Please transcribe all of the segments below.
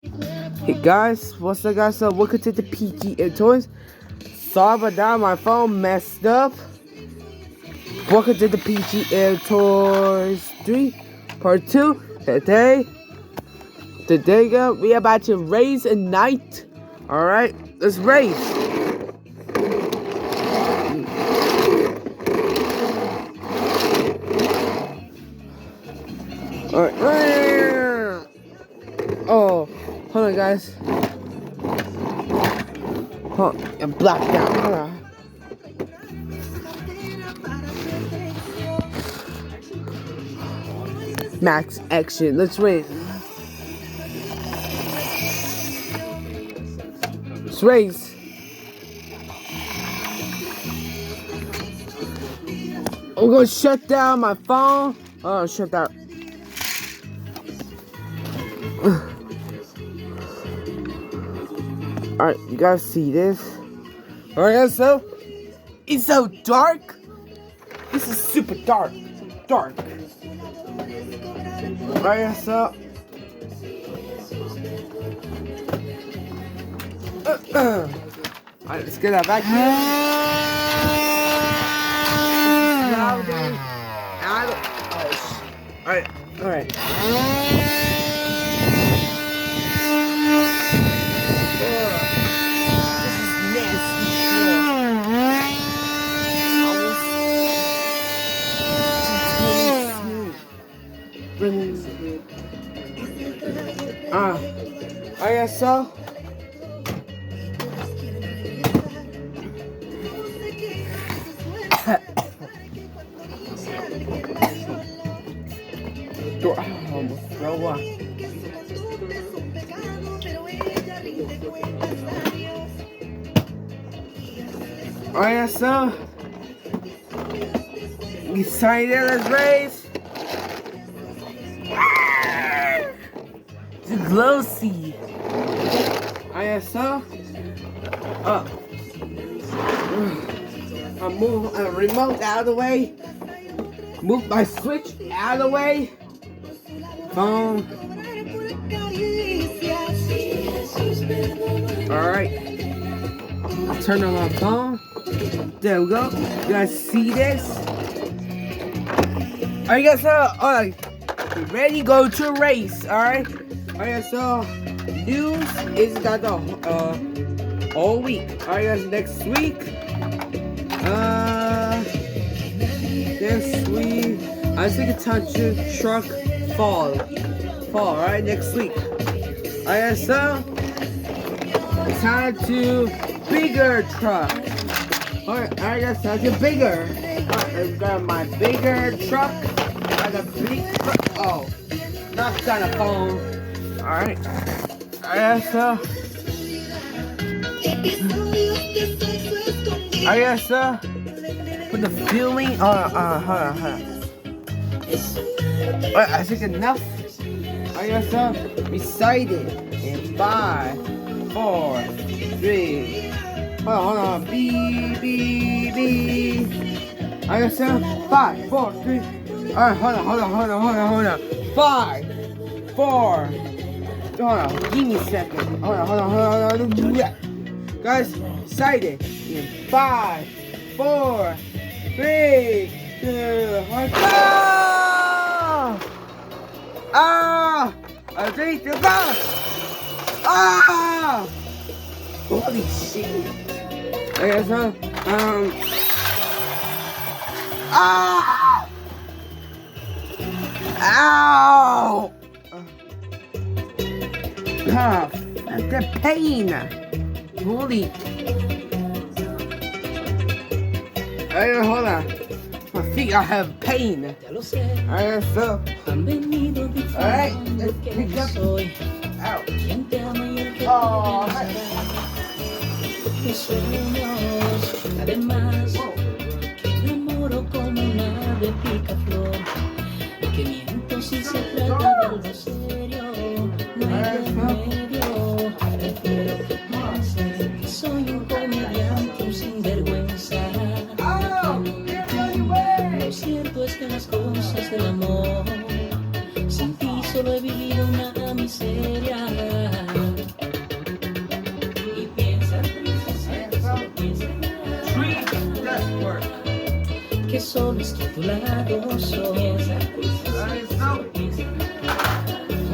Hey guys, what's up guys? So welcome to the PG and Toys. Sorry about that, my phone messed up. Welcome to the PG and Toys 3 Part 2. Today guys, we about to race a night. Alright, let's race. Alright. Oh, hold on guys. Oh, I'm blacked out. Hold on. Max action. Let's race. Let's race. I'm gonna shut down my phone. Oh, shut down. Alright, you guys see this? Alright, so it's so dark. This is super dark. Dark. Alright, so alright, let's get that back here. Alright, alright. I guess so. Almost throw up. I guess so. Excited, let's race. It's glossy. I guess so. I move a remote out of the way. Move my switch out of the way. Phone. Alright. I'll turn on my phone. There we go. You guys see this? Alright guys, alright. Ready to go to a race, alright? Alright, so news is that the all week. Alright guys, next week. I think it's time to truck fall, alright, next week. Alright, so it's time to bigger truck. Alright guys, time to bigger. Alright, I've got my bigger truck. I got a big truck. Oh, not gonna phone. Alright. Alright, so alright, so for the feeling, hold on. Alright, I think enough. Alright, so recited in 5, 4, 3. Hold on. B. Alright, so 5, 4, 3. Alright, hold on. 5, 4. Hold on, give me a second. Hold on. Guys, excited in 5, 4, 3, 2, 1, go! I think you're gone! Holy shit! Okay, so, ow! The pain! Holy! Hey, hold on. My feet, I have pain. Alright, so. Alright, let's pick up. Ow. Oh, mis sueños, además, que me enamoro como una ave picaflor, y que miento si se trata de algo serio, no hay remedio, soy un comediante, un sinvergüenza. Lo cierto es que las cosas del amor, sin ti solo he vivido una miseria. solo estoy a tu lado soy.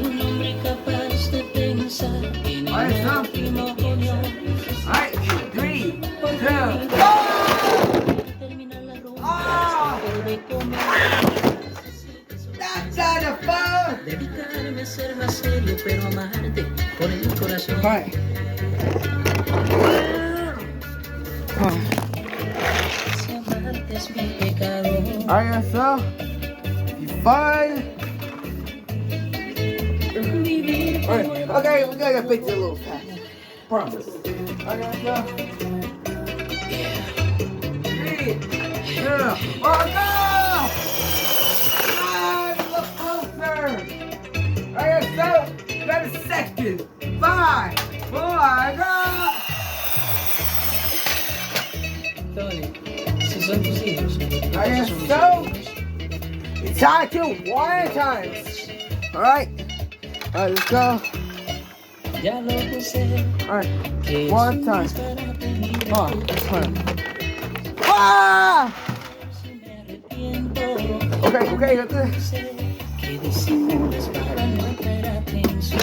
Un hombre capaz de pensar en el matrimonio. Alright, 3, 2, Terminar la rumba de comer. that's on the phone! Dedicarme a ser más serio, pero amarte por el corazón. Alright. Si amarte es mi pecado. Alright, so you fine? Alright, okay, we gotta fix it a little fast. Promise. Alright, so 3, 2, 1, go! Look closer! Alright, so you got a second. 5, 4, go! Tony, si son tus hijos. Alright, son mis so amigos. it's time to one at a time. Alright. Alright, let's go. Ya lo sé. Alright. Que One es time. disparate mi One time. Ah! Si me arrepiento. Okay, that's it. Sé que disimulas para no atraer atención.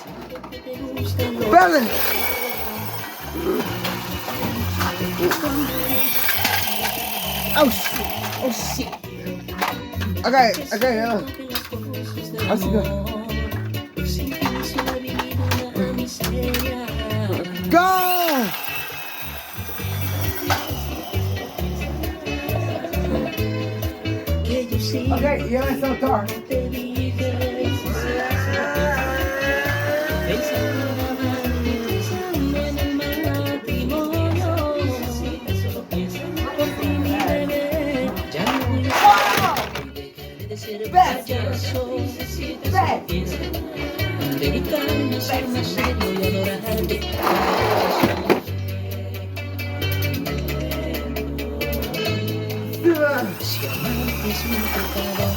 Siento que te gusta lo Brother! Oh shit! Oh shit! Okay. que las cosas del Así que- amor. Sin ti solo he vivido una miseria. Go! Que yo sí Okay, yeah, it's so dark. te dije. Pensando en el matrimonio. Solo piensa por ti, mi bebé. Ya no voy a dejaré de ser payaso. Solo piensa en dedicarme a ser más serio y adorarte. Si amarte es mi pecado.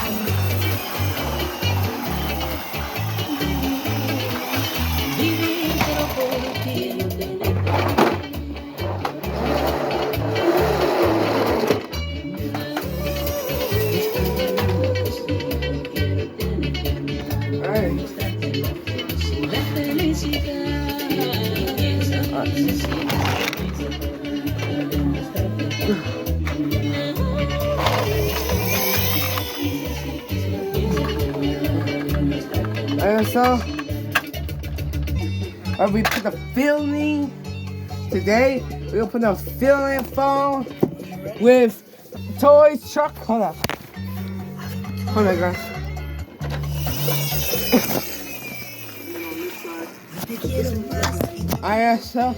Vivir pero por ti. Alright. La And so, we put the filming today. We'll put the filming phone with toys truck. Hold on, guys. ISO.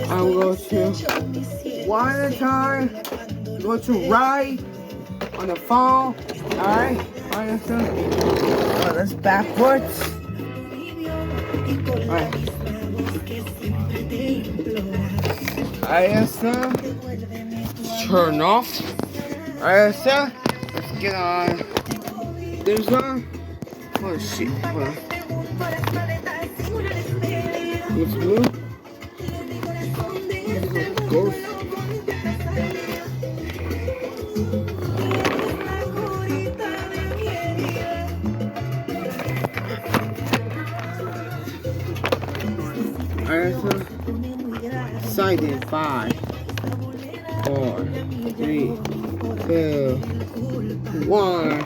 I'm going to one at a time. Go to right on the phone. Alright, ISO. Oh, that's backwards. Alright. ISO. Turn off. ISO. Let's get on this one. Oh shit. Hold on. Let's move. Go. Alright, side in 5, 4, 3, 2, 1.